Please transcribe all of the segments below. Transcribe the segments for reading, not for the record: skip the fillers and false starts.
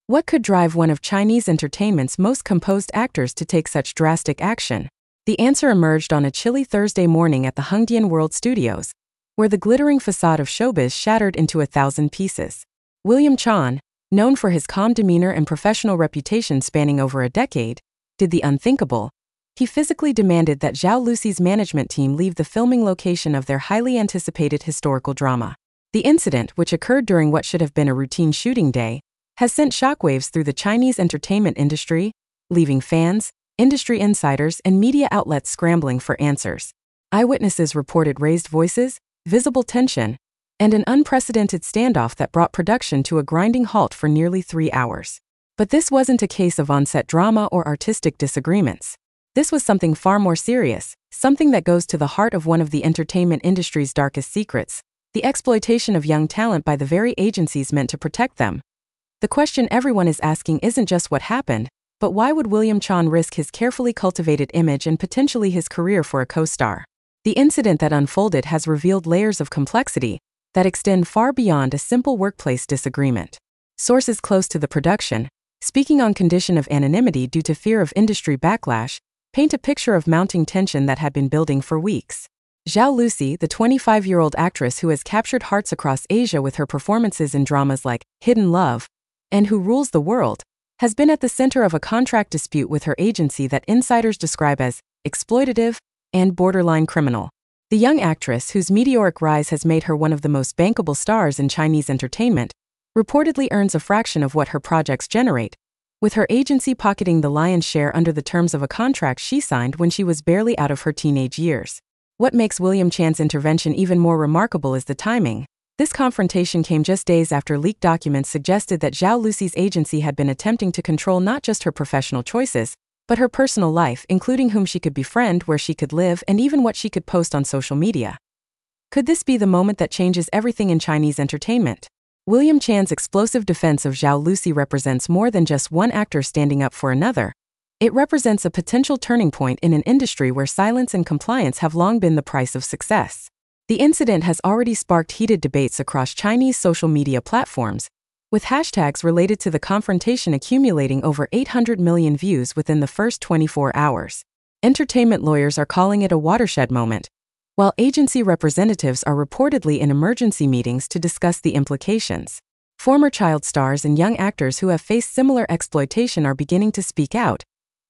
What could drive one of Chinese entertainment's most composed actors to take such drastic action? The answer emerged on a chilly Thursday morning at the Hengdian World Studios, where the glittering facade of showbiz shattered into 1,000 pieces. William Chan, known for his calm demeanor and professional reputation spanning over a decade, did the unthinkable. He physically demanded that Zhao Lusi's management team leave the filming location of their highly anticipated historical drama. The incident, which occurred during what should have been a routine shooting day, has sent shockwaves through the Chinese entertainment industry, leaving fans, industry insiders, and media outlets scrambling for answers. Eyewitnesses reported raised voices, visible tension, and an unprecedented standoff that brought production to a grinding halt for nearly 3 hours. But this wasn't a case of on-set drama or artistic disagreements. This was something far more serious, something that goes to the heart of one of the entertainment industry's darkest secrets: the exploitation of young talent by the very agencies meant to protect them. The question everyone is asking isn't just what happened, but why would William Chan risk his carefully cultivated image and potentially his career for a co-star? The incident that unfolded has revealed layers of complexity that extend far beyond a simple workplace disagreement. Sources close to the production, speaking on condition of anonymity due to fear of industry backlash, paint a picture of mounting tension that had been building for weeks. Zhao Lusi, the 25-year-old actress who has captured hearts across Asia with her performances in dramas like Hidden Love and Who Rules the World, has been at the center of a contract dispute with her agency that insiders describe as exploitative and borderline criminal. The young actress, whose meteoric rise has made her one of the most bankable stars in Chinese entertainment, reportedly earns a fraction of what her projects generate, with her agency pocketing the lion's share under the terms of a contract she signed when she was barely out of her teenage years. What makes William Chan's intervention even more remarkable is the timing. This confrontation came just days after leaked documents suggested that Zhao Lusi's agency had been attempting to control not just her professional choices, but her personal life, including whom she could befriend, where she could live, and even what she could post on social media. Could this be the moment that changes everything in Chinese entertainment? William Chan's explosive defense of Zhao Lusi represents more than just one actor standing up for another. It represents a potential turning point in an industry where silence and compliance have long been the price of success. The incident has already sparked heated debates across Chinese social media platforms, with hashtags related to the confrontation accumulating over 800 million views within the first 24 hours. Entertainment lawyers are calling it a watershed moment, while agency representatives are reportedly in emergency meetings to discuss the implications. Former child stars and young actors who have faced similar exploitation are beginning to speak out,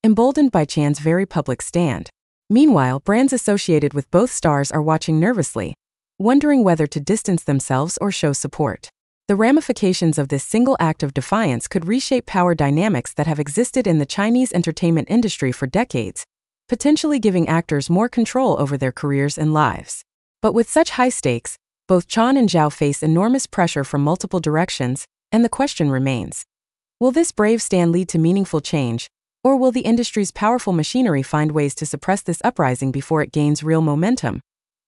emboldened by Chan's very public stand. Meanwhile, brands associated with both stars are watching nervously, wondering whether to distance themselves or show support. The ramifications of this single act of defiance could reshape power dynamics that have existed in the Chinese entertainment industry for decades, potentially giving actors more control over their careers and lives. But with such high stakes, both Chan and Zhao face enormous pressure from multiple directions, and the question remains: will this brave stand lead to meaningful change, or will the industry's powerful machinery find ways to suppress this uprising before it gains real momentum?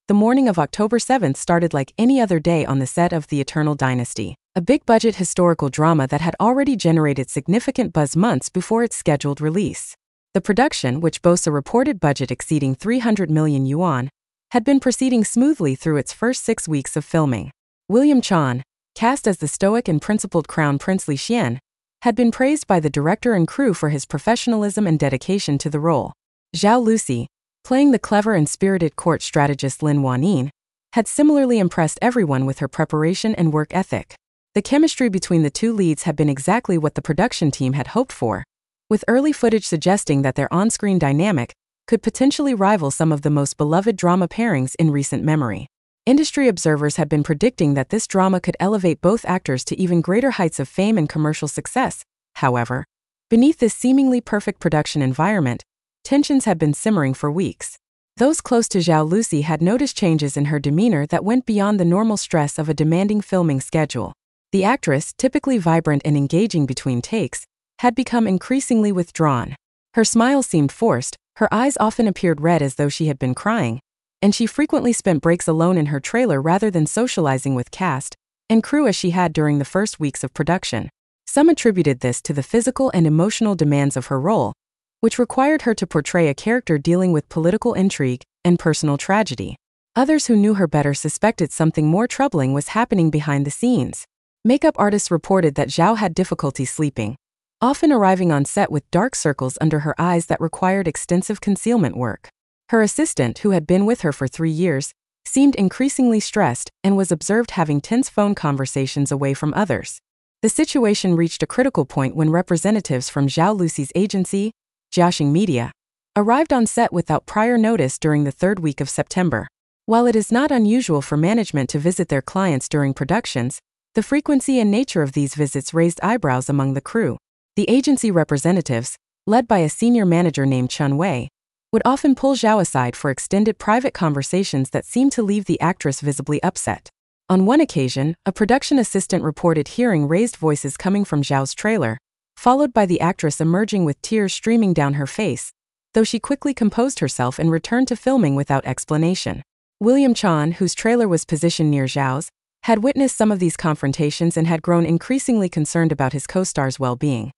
The morning of October 7th started like any other day on the set of The Eternal Dynasty, a big-budget historical drama that had already generated significant buzz months before its scheduled release. The production, which boasts a reported budget exceeding 300 million yuan, had been proceeding smoothly through its first 6 weeks of filming. William Chan, cast as the stoic and principled Crown Prince Li Xian, had been praised by the director and crew for his professionalism and dedication to the role. Zhao Lusi, playing the clever and spirited court strategist Lin Wanyin, had similarly impressed everyone with her preparation and work ethic. The chemistry between the two leads had been exactly what the production team had hoped for, with early footage suggesting that their on-screen dynamic could potentially rival some of the most beloved drama pairings in recent memory. Industry observers had been predicting that this drama could elevate both actors to even greater heights of fame and commercial success. However, beneath this seemingly perfect production environment, tensions had been simmering for weeks. Those close to Zhao Lusi had noticed changes in her demeanor that went beyond the normal stress of a demanding filming schedule. The actress, typically vibrant and engaging between takes, had become increasingly withdrawn. Her smile seemed forced, her eyes often appeared red as though she had been crying, and she frequently spent breaks alone in her trailer rather than socializing with cast and crew as she had during the first weeks of production. Some attributed this to the physical and emotional demands of her role, which required her to portray a character dealing with political intrigue and personal tragedy. Others who knew her better suspected something more troubling was happening behind the scenes. Makeup artists reported that Zhao had difficulty sleeping, often arriving on set with dark circles under her eyes that required extensive concealment work. Her assistant, who had been with her for 3 years, seemed increasingly stressed and was observed having tense phone conversations away from others. The situation reached a critical point when representatives from Zhao Lusi's agency, Zhaolusi Media, arrived on set without prior notice during the 3rd week of September. While it is not unusual for management to visit their clients during productions, the frequency and nature of these visits raised eyebrows among the crew. The agency representatives, led by a senior manager named Chun Wei, would often pull Zhao aside for extended private conversations that seemed to leave the actress visibly upset. On one occasion, a production assistant reported hearing raised voices coming from Zhao's trailer, followed by the actress emerging with tears streaming down her face, though she quickly composed herself and returned to filming without explanation. William Chan, whose trailer was positioned near Zhao's, had witnessed some of these confrontations and had grown increasingly concerned about his co-star's well-being.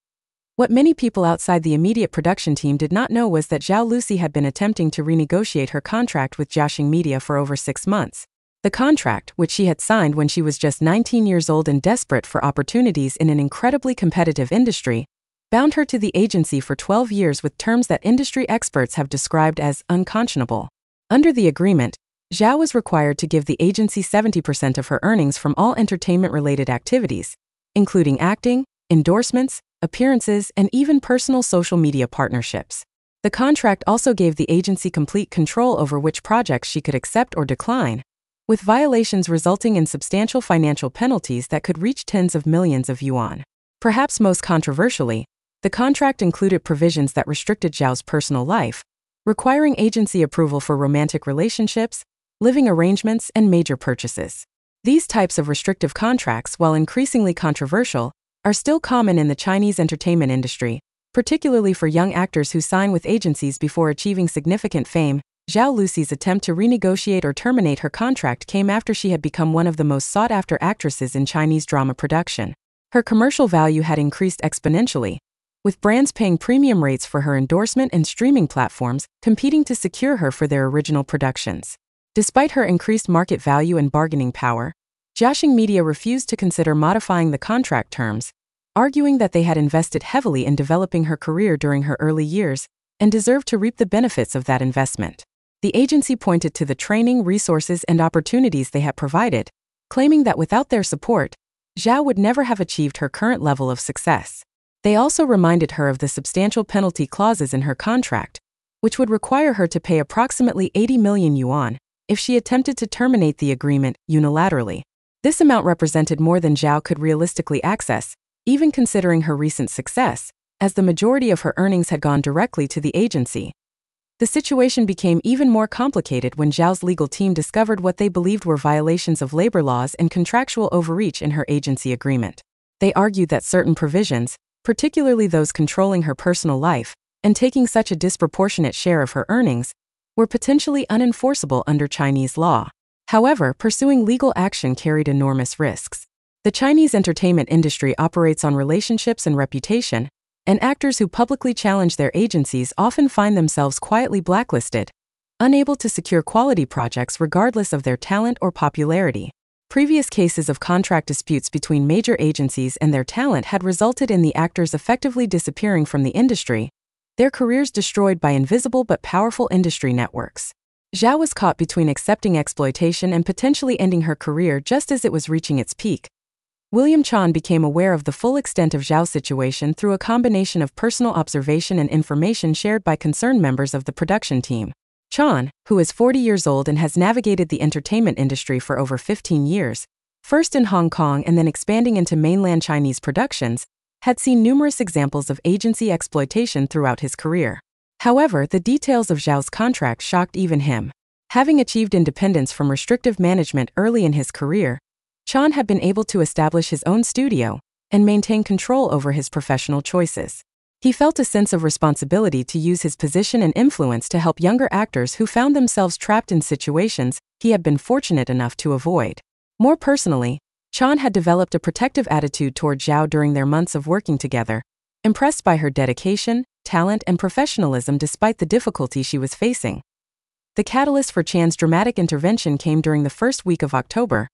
What many people outside the immediate production team did not know was that Zhao Lusi had been attempting to renegotiate her contract with Zhaolusi Media for over 6 months. The contract, which she had signed when she was just 19 years old and desperate for opportunities in an incredibly competitive industry, bound her to the agency for 12 years with terms that industry experts have described as unconscionable. Under the agreement, Zhao was required to give the agency 70% of her earnings from all entertainment-related activities, including acting, endorsements, appearances, and even personal social media partnerships. The contract also gave the agency complete control over which projects she could accept or decline, with violations resulting in substantial financial penalties that could reach tens of millions of yuan. Perhaps most controversially, the contract included provisions that restricted Zhao's personal life, requiring agency approval for romantic relationships, living arrangements, and major purchases. These types of restrictive contracts, while increasingly controversial, are still common in the Chinese entertainment industry, particularly for young actors who sign with agencies before achieving significant fame. Zhao Lusi's attempt to renegotiate or terminate her contract came after she had become one of the most sought-after actresses in Chinese drama production. Her commercial value had increased exponentially, with brands paying premium rates for her endorsement and streaming platforms competing to secure her for their original productions. Despite her increased market value and bargaining power, Zhaolusi Media refused to consider modifying the contract terms, arguing that they had invested heavily in developing her career during her early years and deserved to reap the benefits of that investment. The agency pointed to the training, resources, and opportunities they had provided, claiming that without their support, Zhao would never have achieved her current level of success. They also reminded her of the substantial penalty clauses in her contract, which would require her to pay approximately 80 million yuan if she attempted to terminate the agreement unilaterally. This amount represented more than Zhao could realistically access, even considering her recent success, as the majority of her earnings had gone directly to the agency. The situation became even more complicated when Zhao's legal team discovered what they believed were violations of labor laws and contractual overreach in her agency agreement. They argued that certain provisions, particularly those controlling her personal life and taking such a disproportionate share of her earnings, were potentially unenforceable under Chinese law. However, pursuing legal action carried enormous risks. The Chinese entertainment industry operates on relationships and reputation, and actors who publicly challenge their agencies often find themselves quietly blacklisted, unable to secure quality projects regardless of their talent or popularity. Previous cases of contract disputes between major agencies and their talent had resulted in the actors effectively disappearing from the industry, their careers destroyed by invisible but powerful industry networks. Zhao was caught between accepting exploitation and potentially ending her career just as it was reaching its peak. William Chan became aware of the full extent of Zhao's situation through a combination of personal observation and information shared by concerned members of the production team. Chan, who is 40 years old and has navigated the entertainment industry for over 15 years, first in Hong Kong and then expanding into mainland Chinese productions, had seen numerous examples of agency exploitation throughout his career. However, the details of Zhao's contract shocked even him. Having achieved independence from restrictive management early in his career, Chan had been able to establish his own studio and maintain control over his professional choices. He felt a sense of responsibility to use his position and influence to help younger actors who found themselves trapped in situations he had been fortunate enough to avoid. More personally, Chan had developed a protective attitude toward Zhao during their months of working together, impressed by her dedication, talent, and professionalism despite the difficulty she was facing. The catalyst for Chan's dramatic intervention came during the first week of October,